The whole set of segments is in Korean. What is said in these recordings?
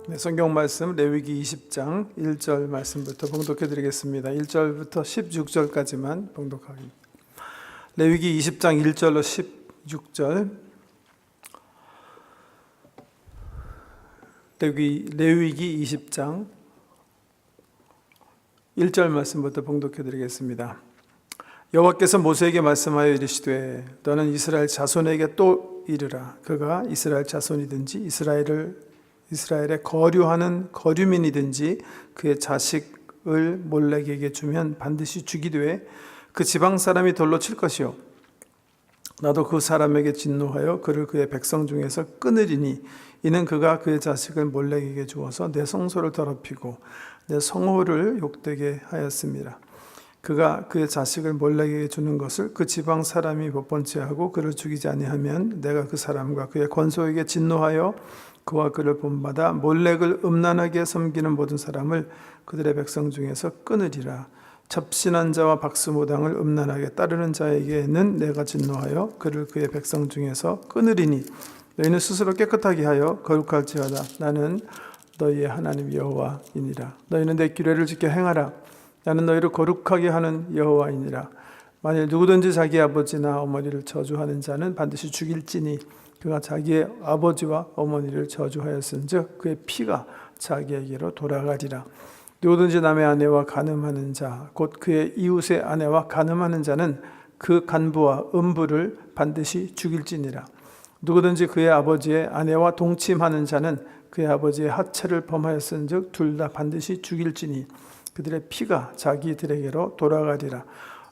네, 성경 말씀 레위기 20장 1절 말씀부터 봉독해 드리겠습니다. 1절부터 16절까지만 봉독하겠습니다. 레위기 20장 1절로 16절. 레위기 20장 1절 말씀부터 봉독해 드리겠습니다. 여호와께서 모세에게 말씀하여 이르시되 너는 이스라엘 자손에게 또 이르라. 그가 이스라엘 자손이든지 이스라엘에 거류하는 거류민이든지 그의 자식을 몰렉에게 주면 반드시 죽이되 그 지방 사람이 돌로 칠 것이요 나도 그 사람에게 진노하여 그를 그의 백성 중에서 끊으리니 이는 그가 그의 자식을 몰렉에게 주어서 내 성소를 더럽히고 내 성호를 욕되게 하였습니다. 그가 그의 자식을 몰렉에게 주는 것을 그 지방 사람이 못 번째 하고 그를 죽이지 아니하면 내가 그 사람과 그의 권소에게 진노하여 그와 그를 본받아 몰렉을 음란하게 섬기는 모든 사람을 그들의 백성 중에서 끊으리라. 접신한 자와 박수무당을 음란하게 따르는 자에게는 내가 진노하여 그를 그의 백성 중에서 끊으리니 너희는 스스로 깨끗하게 하여 거룩할지어다. 나는 너희의 하나님 여호와이니라. 너희는 내 규례를 지켜 행하라. 나는 너희를 거룩하게 하는 여호와이니라. 만일 누구든지 자기 아버지나 어머니를 저주하는 자는 반드시 죽일지니 그가 자기의 아버지와 어머니를 저주하였은즉 그의 피가 자기에게로 돌아가리라. 누구든지 남의 아내와 간음하는 자 곧 그의 이웃의 아내와 간음하는 자는 그 간부와 음부를 반드시 죽일지니라. 누구든지 그의 아버지의 아내와 동침하는 자는 그의 아버지의 하체를 범하였은즉 둘 다 반드시 죽일지니 그들의 피가 자기들에게로 돌아가리라.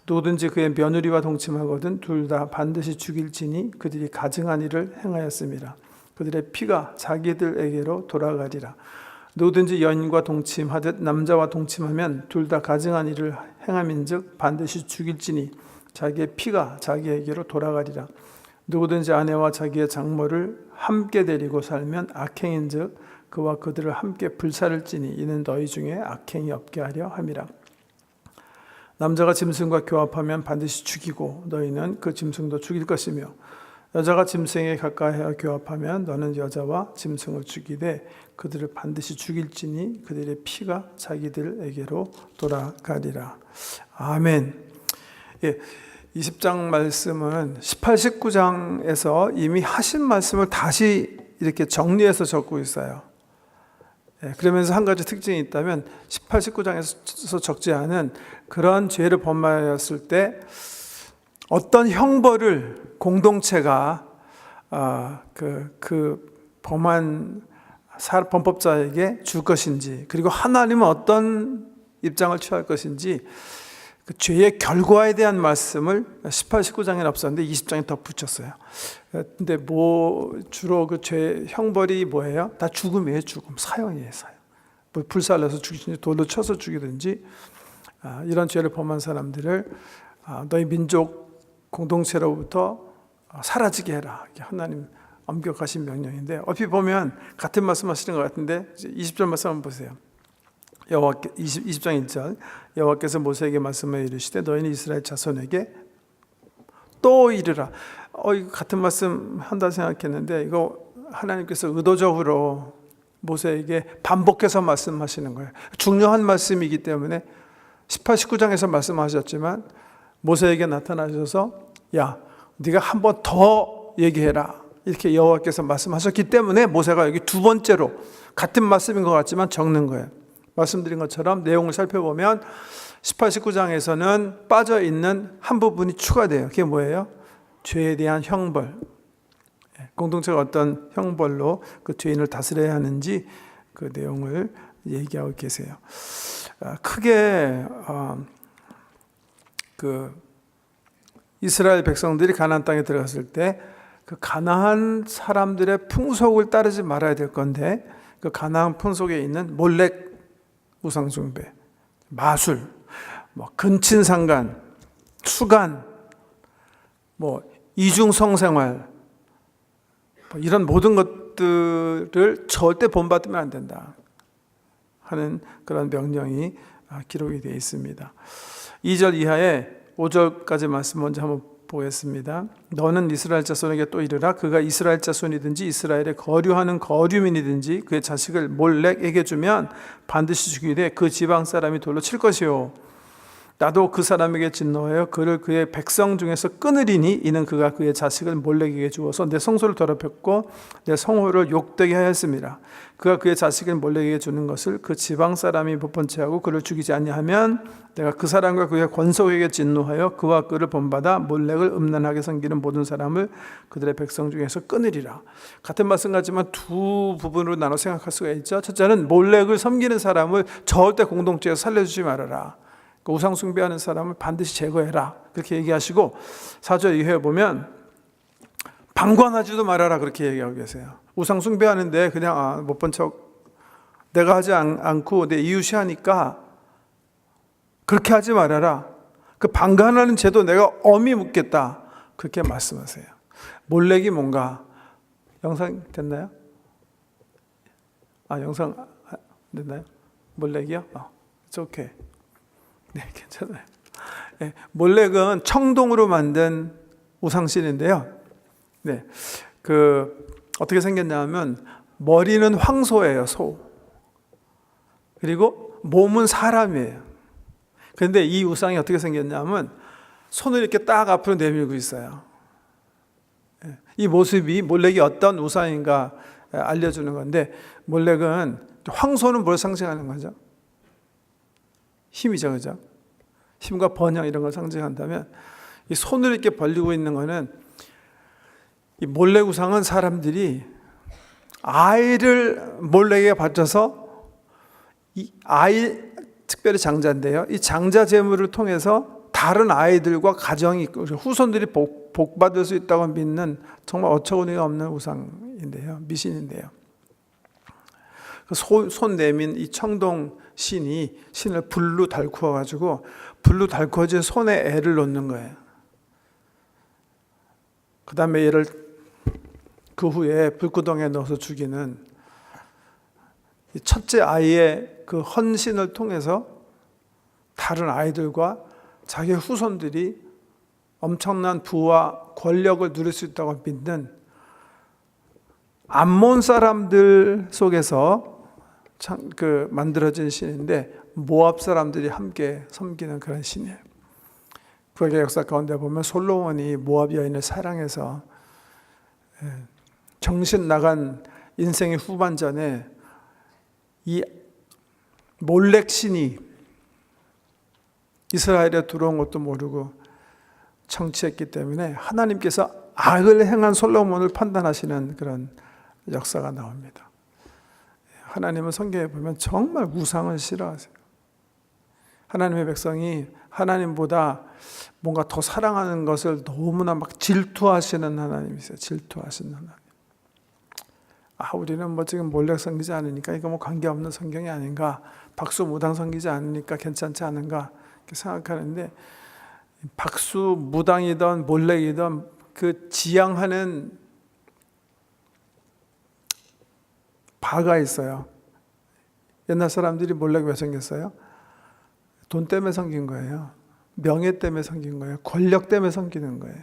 누구든지 그의 며느리와 동침하거든 둘 다 반드시 죽일지니 그들이 가증한 일을 행하였습니다. 그들의 피가 자기들에게로 돌아가리라. 누구든지 여인과 동침하듯 남자와 동침하면 둘 다 가증한 일을 행함인즉 반드시 죽일지니 자기의 피가 자기에게로 돌아가리라. 누구든지 아내와 자기의 장모를 함께 데리고 살면 악행인즉 그와 그들을 함께 불살을지니 이는 너희 중에 악행이 없게 하려 함이라. 남자가 짐승과 교합하면 반드시 죽이고 너희는 그 짐승도 죽일 것이며 여자가 짐승에 가까이하여 교합하면 너는 여자와 짐승을 죽이되 그들을 반드시 죽일지니 그들의 피가 자기들에게로 돌아가리라. 아멘. 20장 말씀은 18, 19장에서 이미 하신 말씀을 다시 이렇게 정리해서 적고 있어요. 그러면서 한 가지 특징이 있다면 18, 19장에서 적지 않은 그런 죄를 범하였을 때 어떤 형벌을 공동체가 그 범한 범법자에게 줄 것인지 그리고 하나님은 어떤 입장을 취할 것인지 그 죄의 결과에 대한 말씀을 18, 19장에는 없었는데 20장에 더 붙였어요. 근데 주로 그 죄 형벌이 뭐예요? 다 죽음이에요. 죽음, 사형이에요. 사형. 뭐 불살라서 죽이든지 돌로 쳐서 죽이든지 이런 죄를 범한 사람들을 너희 민족 공동체로부터 사라지게 해라. 이게 하나님 엄격하신 명령인데 얼핏 보면 같은 말씀하시는 것 같은데 20절 말씀 한번 보세요. 20장 1절 여호와께서 모세에게 말씀하여 이르시되 너희는 이스라엘 자손에게 또 이르라. 이거 같은 말씀 한다 생각했는데 이거 하나님께서 의도적으로 모세에게 반복해서 말씀하시는 거예요. 중요한 말씀이기 때문에 18, 19장에서 말씀하셨지만 모세에게 나타나셔서 야 네가 한 번 더 얘기해라 이렇게 여호와께서 말씀하셨기 때문에 모세가 여기 두 번째로 같은 말씀인 것 같지만 적는 거예요. 말씀드린 것처럼 내용을 살펴보면 18, 19장에서는 빠져있는 한 부분이 추가돼요. 그게 뭐예요? 죄에 대한 형벌. 공동체가 어떤 형벌로 그 죄인을 다스려야 하는지 그 내용을 얘기하고 계세요. 크게 그 이스라엘 백성들이 가나안 땅에 들어갔을 때 그 가나안 사람들의 풍속을 따르지 말아야 될 건데 그 가나안 풍속에 있는 몰렉 우상숭배, 마술, 근친상간, 수간, 이중성생활 이런 모든 것들을 절대 본받으면 안 된다 하는 그런 명령이 기록이 되어 있습니다. 2절 이하에 5절까지 말씀 먼저 한번 보겠습니다. 너는 이스라엘 자손에게 또 이르라. 그가 이스라엘 자손이든지 이스라엘에 거류하는 거류민이든지 그의 자식을 몰렉에게 주면 반드시 죽이되 그 지방 사람이 돌로 칠 것이요 나도 그 사람에게 진노하여 그를 그의 백성 중에서 끊으리니 이는 그가 그의 자식을 몰렉에게 주어서 내 성소를 더럽혔고 내 성호를 욕되게 하였습니다. 그가 그의 자식을 몰렉에게 주는 것을 그 지방 사람이 못 본 채하고 그를 죽이지 아니하면 내가 그 사람과 그의 권속에게 진노하여 그와 그를 본받아 몰렉을 음란하게 섬기는 모든 사람을 그들의 백성 중에서 끊으리라. 같은 말씀 같지만 두 부분으로 나눠 생각할 수가 있죠. 첫째는 몰렉을 섬기는 사람을 절대 공동체에서 살려주지 말아라. 우상 숭배하는 사람을 반드시 제거해라 그렇게 얘기하시고 4절 이하에 보면 방관하지도 말아라 그렇게 얘기하고 계세요. 우상 숭배하는데 그냥 못 본 척 내가 하지 않고 내 이웃이 하니까 그렇게 하지 말아라. 그 방관하는 죄도 내가 엄히 묻겠다 그렇게 말씀하세요. 몰렉이 뭔가 영상 됐나요? 영상 됐나요? 몰렉이요? It's okay. 네, 괜찮아요. 네, 몰렉은 청동으로 만든 우상신인데요. 네, 어떻게 생겼냐면 머리는 황소예요, 소. 그리고 몸은 사람이에요. 그런데 이 우상이 어떻게 생겼냐면 손을 이렇게 딱 앞으로 내밀고 있어요. 네, 이 모습이 몰렉이 어떤 우상인가 알려주는 건데 몰렉은 황소는 뭘 상징하는 거죠? 힘이죠, 그죠? 힘과 번영 이런 걸 상징한다면 이 손을 이렇게 벌리고 있는 거는 이 몰렉 우상은 사람들이 아이를 몰렉에게 바쳐서 이 아이 특별히 장자인데요. 이 장자 제물을 통해서 다른 아이들과 가정이 후손들이 복 받을 수 있다고 믿는 정말 어처구니가 없는 우상인데요, 미신인데요. 손 내민 이 청동 신을 불로 달구어 가지고 불로 달구어진 손에 애를 놓는 거예요. 그 다음에 얘를 그 후에 불구덩이에 넣어서 죽이는 이 첫째 아이의 그 헌신을 통해서 다른 아이들과 자기 후손들이 엄청난 부와 권력을 누릴 수 있다고 믿는 암몬 사람들 속에서 만들어진 신인데 모압 사람들이 함께 섬기는 그런 신이에요. 구약의 역사 가운데 보면 솔로몬이 모압 여인을 사랑해서 정신 나간 인생의 후반전에 이 몰렉 신이 이스라엘에 들어온 것도 모르고 청취했기 때문에 하나님께서 악을 행한 솔로몬을 판단하시는 그런 역사가 나옵니다. 하나님은 성경에 보면 정말 우상을 싫어하세요. 하나님의 백성이 하나님보다 뭔가 더 사랑하는 것을 너무나 막 질투하시는 하나님이세요. 질투하시는 하나님. 우리는 지금 몰렉 섬기지 않으니까 이거 관계없는 성경이 아닌가, 박수 무당 섬기지 않으니까 괜찮지 않은가 이렇게 생각하는데 박수 무당이든 몰렉이든 그 지향하는 바가 있어요. 옛날 사람들이 몰렉 왜 섬겼어요? 돈 때문에 섬긴 거예요. 명예 때문에 섬긴 거예요. 권력 때문에 섬기는 거예요.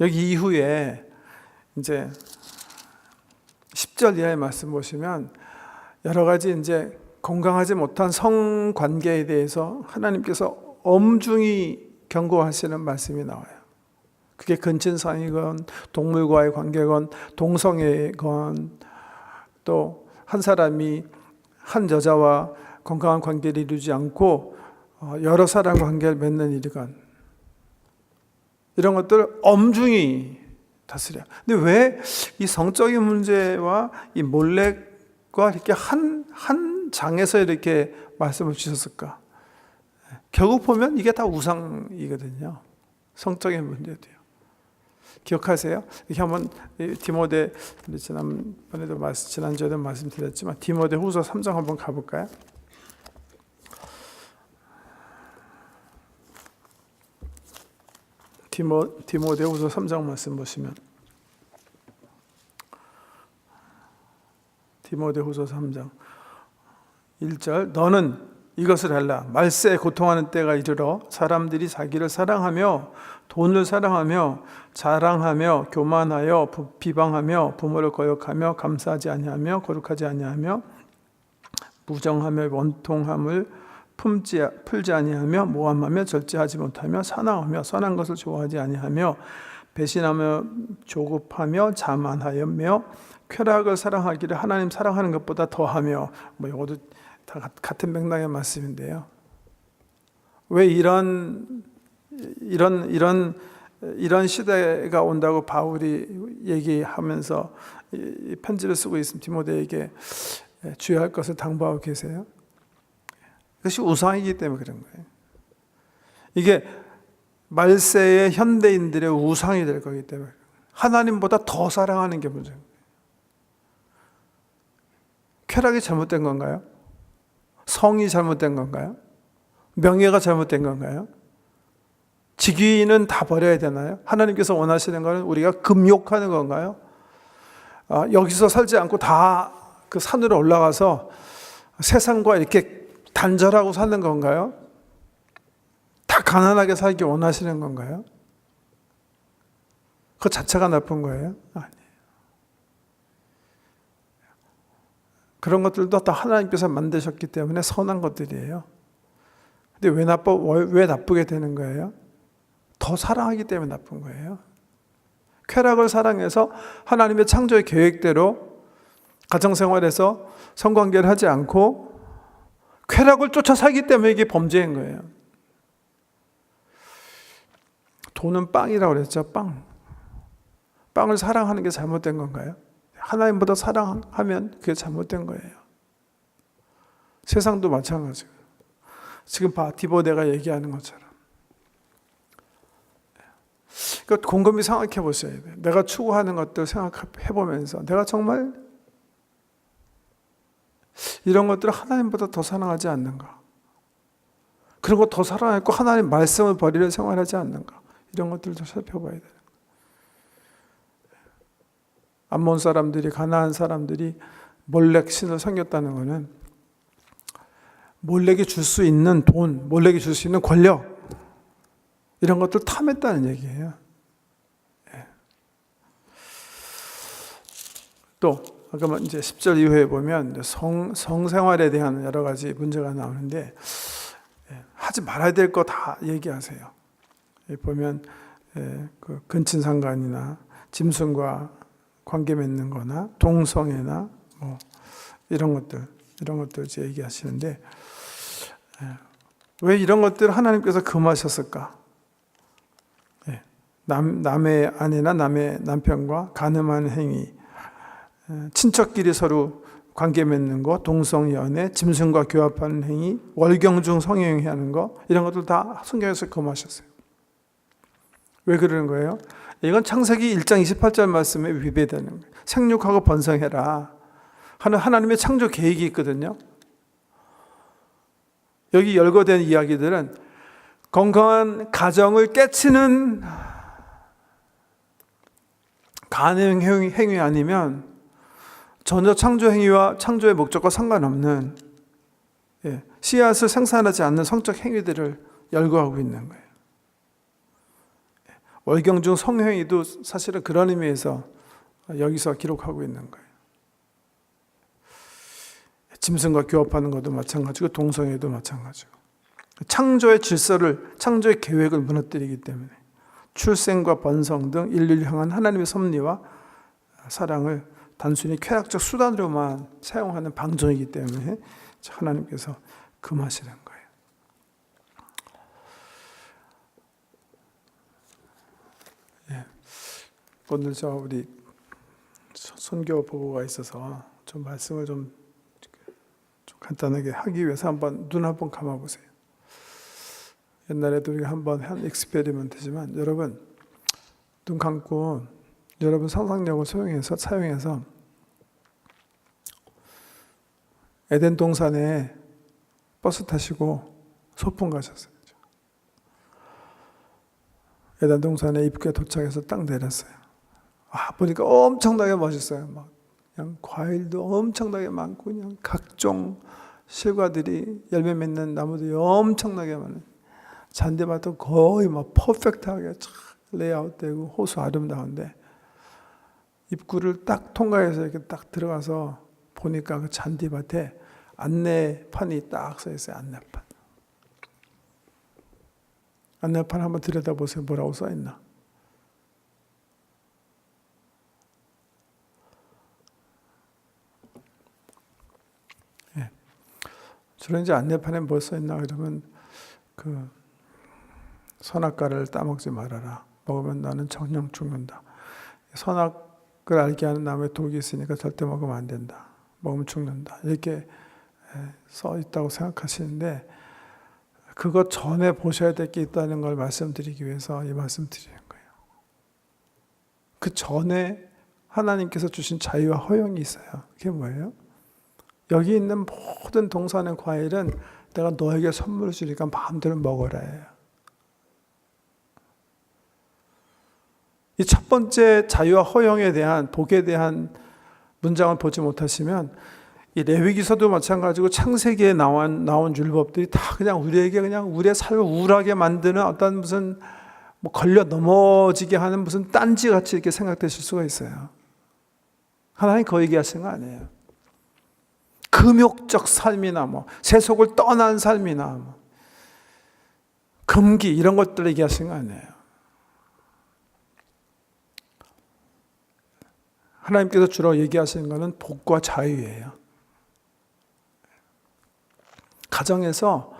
여기 이후에 이제 10절 이하의 말씀 보시면 여러 가지 이제 건강하지 못한 성관계에 대해서 하나님께서 엄중히 경고하시는 말씀이 나와요. 그게 근친상이건 동물과의 관계건 동성애건 또 한 사람이 한 여자와 건강한 관계를 이루지 않고 여러 사람 관계를 맺는 일이건 이런 것들을 엄중히 다스려. 근데 왜 이 성적인 문제와 이 몰렉과 이렇게 한 장에서 이렇게 말씀을 주셨을까? 결국 보면 이게 다 우상이거든요. 성적인 문제도요. 기억하세요? 이렇게 한번 디모데, 지난주에도 말씀드렸지만 디모데 후서 3장 한번 가볼까요? 디모데 후서 3장 말씀 보시면 디모데 후서 3장 1절 너는 이것을 하라. 말세에 고통하는 때가 이르러 사람들이 자기를 사랑하며 돈을 사랑하며 자랑하며 교만하여 비방하며 부모를 거역하며 감사하지 아니하며 거룩하지 아니하며 무정하며 원통함을 풀지 아니하며 모함하며 절제하지 못하며 사나워하며 선한 것을 좋아하지 아니하며 배신하며 조급하며 자만하며 쾌락을 사랑하기를 하나님 사랑하는 것보다 더하며 이것도 다 같은 맥락의 말씀인데요. 왜 이런 시대가 온다고 바울이 얘기하면서 이 편지를 쓰고 있으면 디모데에게 주의할 것을 당부하고 계세요? 그것이 우상이기 때문에 그런 거예요. 이게 말세의 현대인들의 우상이 될 거기 때문에 하나님보다 더 사랑하는 게 문제예요. 쾌락이 잘못된 건가요? 성이 잘못된 건가요? 명예가 잘못된 건가요? 직위는 다 버려야 되나요? 하나님께서 원하시는 것은 우리가 금욕하는 건가요? 여기서 살지 않고 다 그 산으로 올라가서 세상과 이렇게 단절하고 사는 건가요? 다 가난하게 살기 원하시는 건가요? 그 자체가 나쁜 거예요? 아니에요. 그런 것들도 다 하나님께서 만드셨기 때문에 선한 것들이에요. 근데 왜 나쁘게 되는 거예요? 더 사랑하기 때문에 나쁜 거예요. 쾌락을 사랑해서 하나님의 창조의 계획대로 가정생활에서 성관계를 하지 않고 쾌락을 쫓아 살기 때문에 이게 범죄인 거예요. 돈은 빵이라고 그랬죠. 빵을 사랑하는 게 잘못된 건가요? 하나님보다 사랑하면 그게 잘못된 거예요. 세상도 마찬가지고 지금 디모데가 얘기하는 것처럼 그러니까 곰곰이 생각해 보셔야 돼요. 내가 추구하는 것들 생각해 보면서 내가 정말 이런 것들을 하나님보다 더 사랑하지 않는가? 그리고 더 사랑하고 하나님 말씀을 버리는 생활하지 않는가? 이런 것들도 살펴봐야 돼요. 암몬 사람들이 가나안 사람들이 몰렉 신을 섬겼다는 것은 몰렉이 줄 수 있는 돈, 몰렉이 줄 수 있는 권력 이런 것들 탐했다는 얘기예요. 또 아까 이제 10절 이후에 보면 성생활에 대한 여러 가지 문제가 나오는데 하지 말아야 될 거 다 얘기하세요. 보면 그 근친상간이나 짐승과 관계 맺는 거나 동성애나 이런 것들 이제 얘기하시는데 왜 이런 것들 하나님께서 금하셨을까? 남의 아내나 남의 남편과 간음하는 행위, 친척끼리 서로 관계 맺는 거, 동성연애, 짐승과 교합하는 행위, 월경중 성행위하는 거 이런 것들 다 성경에서 금하셨어요. 왜 그러는 거예요? 이건 창세기 1장 28절 말씀에 위배되는 거예요. 생육하고 번성해라 하는 하나님의 창조 계획이 있거든요. 여기 열거된 이야기들은 건강한 가정을 깨치는 간음 행위 아니면 전혀 창조 행위와 창조의 목적과 상관없는 씨앗을 생산하지 않는 성적 행위들을 열거하고 있는 거예요. 월경중 성행위도 사실은 그런 의미에서 여기서 기록하고 있는 거예요. 짐승과 교합하는 것도 마찬가지고 동성애도 마찬가지고 창조의 질서를 창조의 계획을 무너뜨리기 때문에 출생과 번성 등 인류를 향한 하나님의 섭리와 사랑을 단순히 쾌락적 수단으로만 사용하는 방종이기 때문에 하나님께서 금하시는 거예요. 오늘 우리 선교 보고가 있어서 좀 말씀을 좀 간단하게 하기 위해서 눈 한번 감아보세요. 옛날에도 우리가 한번 한 익스페리먼트지만 여러분 눈 감고 여러분 상상력을 사용해서 에덴 동산에 버스 타시고 소풍 가셨어요. 에덴 동산에 입구에 도착해서 딱 내렸어요. 보니까 엄청나게 멋있어요. 그냥 과일도 엄청나게 많고 그냥 각종 실과들이 열매 맺는 나무들이 엄청나게 많아요. 잔디밭도 거의 막 퍼펙트하게 레이아웃되고 호수 아름다운데 입구를 딱 통과해서 이렇게 딱 들어가서 보니까 그 잔디밭에 안내판이 딱 써 있어요. 안내판 한번 들여다보세요. 뭐라고 써 있나? 예. 주로 이제 안내판에 뭐 써 있나 그러면 그 선악과를 따먹지 말아라. 먹으면 나는 정령 죽는다. 선악을 알게 하는 나무에 독이 있으니까 절대 먹으면 안 된다. 먹으면 죽는다. 이렇게 써 있다고 생각하시는데 그것 전에 보셔야 될 게 있다는 걸 말씀드리기 위해서 이 말씀 드리는 거예요. 그 전에 하나님께서 주신 자유와 허용이 있어요. 그게 뭐예요? 여기 있는 모든 동산의 과일은 내가 너에게 선물을 주니까 마음대로 먹어라 해요. 이 첫 번째 자유와 허용에 대한 복에 대한 문장을 보지 못하시면 이 레위기서도 마찬가지고 창세기에 나온 율법들이 다 그냥 우리에게 그냥 우리의 삶을 우울하게 만드는 어떤 무슨 뭐 걸려 넘어지게 하는 무슨 딴지 같이 이렇게 생각되실 수가 있어요. 하나님 그 얘기하시는 거 아니에요. 금욕적 삶이나 뭐 세속을 떠난 삶이나 뭐 금기 이런 것들을 얘기하시는 거 아니에요. 하나님께서 주로 얘기하시는 것은 복과 자유예요. 가정에서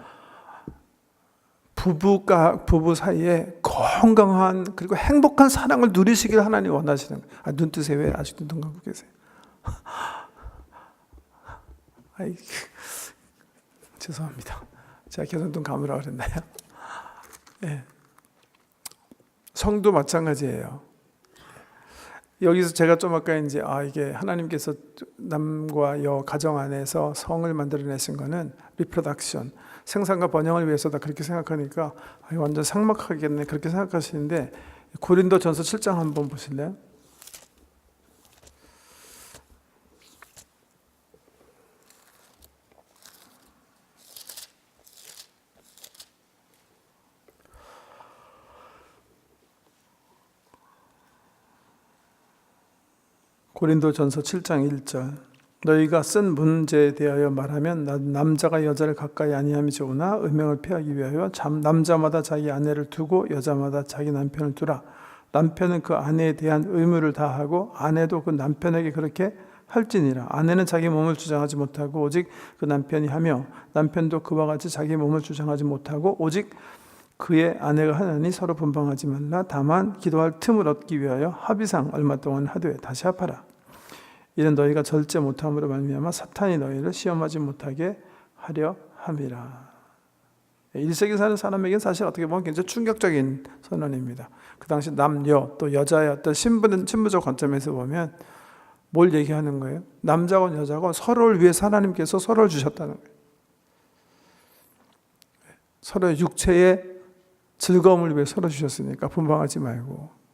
부부 사이에 건강한 그리고 행복한 사랑을 누리시길 하나님 원하시는 거예요. 눈 뜨세요. 왜 아직도 눈 감고 계세요? 아이, 죄송합니다. 제가 계속 눈 감으라고 그랬나요? 네. 성도 마찬가지예요. 여기서 제가 좀 아까 이제 이게 하나님께서 남과 여 가정 안에서 성을 만들어내신 거는 리프로덕션, 생산과 번영을 위해서다 그렇게 생각하니까 완전 삭막하겠네 그렇게 생각하시는데 고린도전서 7장 한번 보실래요? 고린도전서 7장 1절 너희가 쓴 문제에 대하여 말하면 남자가 여자를 가까이 아니함이 좋으나 음행을 피하기 위하여 남자마다 자기 아내를 두고 여자마다 자기 남편을 두라. 남편은 그 아내에 대한 의무를 다하고 아내도 그 남편에게 그렇게 할지니라. 아내는 자기 몸을 주장하지 못하고 오직 그 남편이 하며 남편도 그와 같이 자기 몸을 주장하지 못하고 오직 그의 아내가 하나니 서로 분방하지 말라. 다만 기도할 틈을 얻기 위하여 합의상 얼마 동안 하되 다시 합하라. 이는 너희가 절제 못함으로 말미암아 사탄이 너희를 시험하지 못하게 하려 함이라. 1세기 사는 사람에게는 사실 어떻게 보면 굉장히 충격적인 선언입니다. 그 당시 남녀 또 여자의 어떤 신부적 관점에서 보면 뭘 얘기하는 거예요? 남자건 여자건 서로를 위해서 하나님께서 서로를 주셨다는 거예요. 서로의 육체의 즐거움을 위해 서로 주셨으니까 분방하지 말고.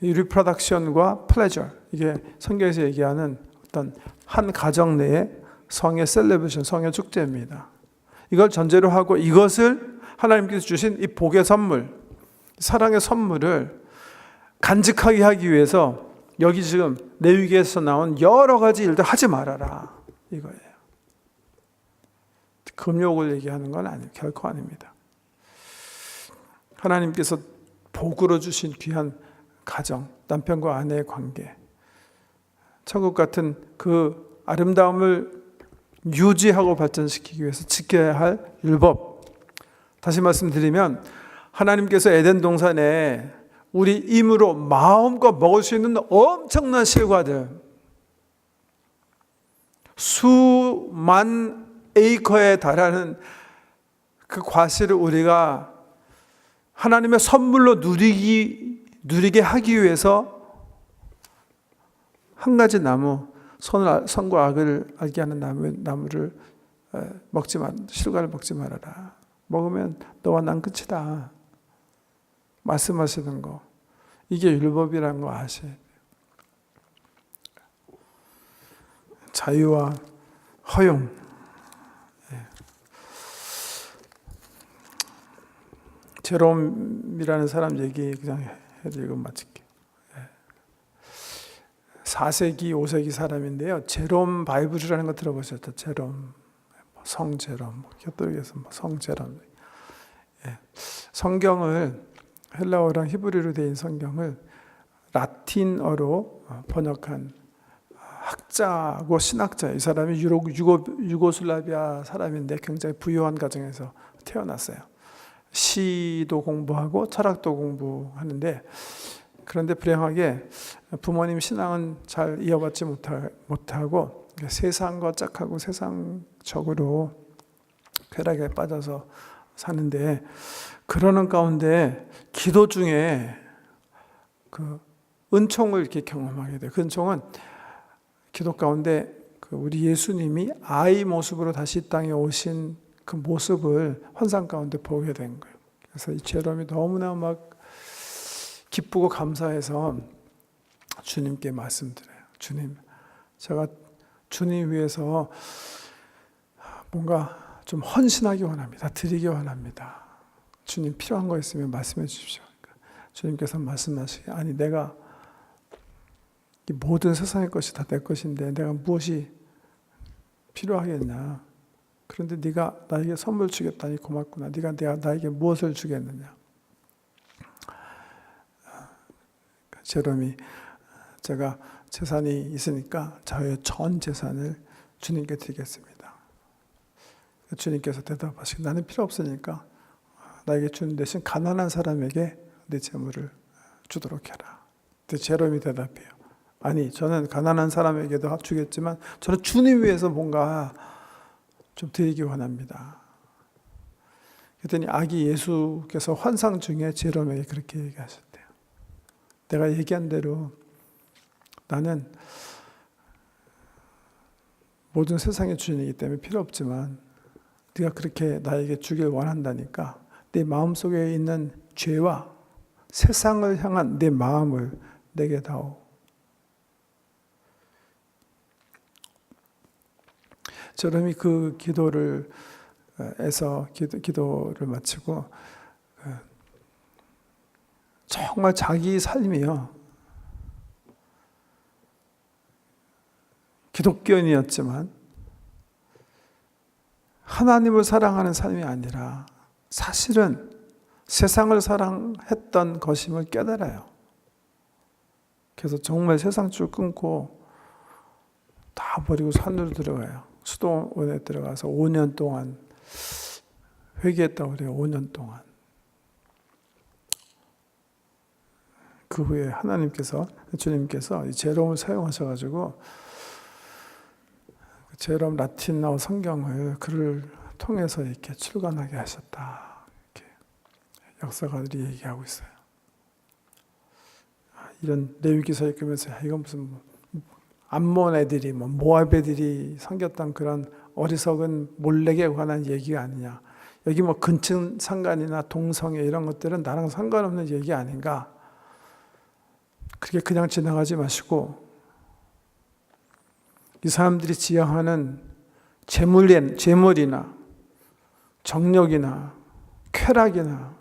이 리프로덕션과 플레저, 이게 성경에서 얘기하는 어떤 한 가정 내의 성의 셀레브레이션, 성의 축제입니다. 이걸 전제로 하고 이것을 하나님께서 주신 이 복의 선물, 사랑의 선물을 간직하게 하기 위해서 여기 지금 레위기에서 나온 여러 가지 일들 하지 말아라 이거예요. 금욕을 얘기하는 건 아니에요. 결코 아닙니다. 하나님께서 복으로 주신 귀한 가정, 남편과 아내의 관계, 천국 같은 그 아름다움을 유지하고 발전시키기 위해서 지켜야 할 율법. 다시 말씀드리면 하나님께서 에덴 동산에 우리 힘으로 마음껏 먹을 수 있는 엄청난 실과들, 수만 에이커에 달하는 그 과실을 우리가 하나님의 선물로 누리게 하기 위해서 한 가지 나무, 선과 악을 알게 하는 나무를 실과를 먹지 말아라. 먹으면 너와 난 끝이다. 말씀하시는 거. 이게 율법이라는 거 아셔야 돼요. 자유와 허용. 제롬이라는 사람 얘기 그냥 해드리고 마칠게요. 4세기, 5세기 사람인데요. 제롬 바이블이라는 거 들어보셨죠? 제롬, 성제롬, 가톨릭에서 성제롬. 성경을 헬라어랑 히브리어로 된 성경을 라틴어로 번역한 학자고 신학자. 이 사람이 유고슬라비아 사람인데 굉장히 부유한 가정에서 태어났어요. 시도 공부하고 철학도 공부하는데, 그런데 불행하게 부모님 신앙은 잘 이어받지 못하고 세상과 짝하고 세상적으로 쾌락에 빠져서 사는데, 그러는 가운데 기도 중에 그 은총을 이렇게 경험하게 돼요. 그 은총은 기도 가운데 우리 예수님이 아이 모습으로 다시 이 땅에 오신 그 모습을 환상 가운데 보게 된 거예요. 그래서 이 제롬이 너무나 막 기쁘고 감사해서 주님께 말씀드려요. 주님, 제가 주님 위해서 뭔가 좀 헌신하기 원합니다. 드리기 원합니다. 주님 필요한 거 있으면 말씀해 주십시오. 주님께서 말씀하시기, 아니 내가 이 모든 세상의 것이 다 내 것인데 내가 무엇이 필요하겠냐. 그런데 네가 나에게 선물 주겠다니 고맙구나. 네가 나에게 무엇을 주겠느냐. 제롬이, 제가 재산이 있으니까 저의 전 재산을 주님께 드리겠습니다. 주님께서 대답하시고, 나는 필요 없으니까 나에게 주는 대신 가난한 사람에게 내 재물을 주도록 해라. 제롬이 대답해요. 아니, 저는 가난한 사람에게도 주겠지만 저는 주님 위해서 뭔가 좀 드리기 원합니다. 그랬더니 아기 예수께서 환상 중에 제롬에게 그렇게 얘기하셨대요. 내가 얘기한 대로 나는 모든 세상의 주인이기 때문에 필요 없지만 네가 그렇게 나에게 주길 원한다니까 내 마음속에 있는 죄와 세상을 향한 내 마음을 내게 다오. 제롬이 그 기도를 마치고 정말 자기 삶이요, 기독교인이었지만 하나님을 사랑하는 삶이 아니라 사실은 세상을 사랑했던 것임을 깨달아요. 그래서 정말 세상줄 끊고 다 버리고 산으로 들어가요. 수도원에 들어가서 5년 동안 회개했다고 그래요. 5년 동안. 그 후에 주님께서 이 제롬을 사용하셔가지고 제롬 라틴어 성경을 그를 통해서 이렇게 출간하게 하셨다. 이렇게 역사가들이 얘기하고 있어요. 이런 레위기서 읽으면서 이건 무슨 암몬 애들이 모압 애들이 섬겼던 그런 어리석은 몰렉에 관한 얘기가 아니냐. 여기 근친 상간이나 동성애 이런 것들은 나랑 상관없는 얘기 아닌가. 그렇게 그냥 지나가지 마시고 이 사람들이 지향하는 재물이나 정력이나 쾌락이나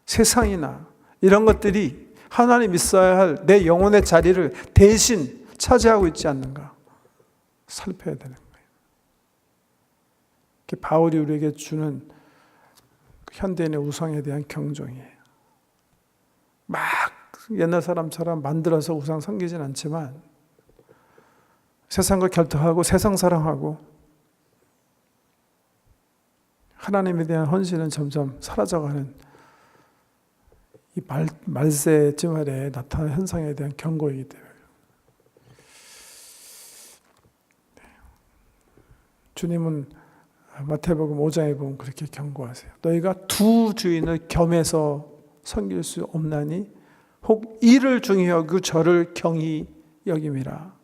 세상이나 이런 것들이 하나님 있어야 할 내 영혼의 자리를 대신 차지하고 있지 않는가 살펴야 되는 거예요. 바울이 우리에게 주는 현대인의 우상에 대한 경종이에요. 막 옛날 사람처럼 만들어서 우상 섬기진 않지만 세상과 결탁하고 세상 사랑하고 하나님에 대한 헌신은 점점 사라져가는 이 말세쯤에 나타난 현상에 대한 경고이기 때문에 주님은 마태복음 5장에 보면 그렇게 경고하세요. 너희가 두 주인을 겸해서 섬길 수 없나니 혹 이를 중히 여기고 저를 경히 여김이라.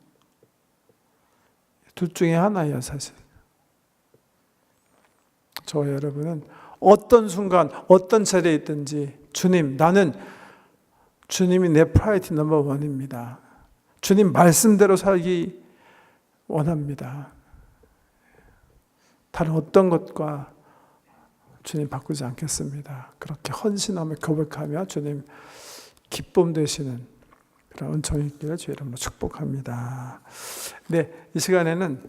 둘 중에 하나예요, 사실. 저와 여러분은 어떤 순간, 어떤 자리에 있든지 주님, 나는 주님이 내 프라이어티 넘버 원입니다. 주님 말씀대로 살기 원합니다. 다른 어떤 것과 주님 바꾸지 않겠습니다. 그렇게 헌신하며 고백하며 주님 기쁨 되시는 그런 은총이 있기를 주의 이름으로 축복합니다. 네, 이 시간에는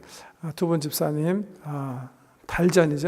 두 분 집사님 달전이죠.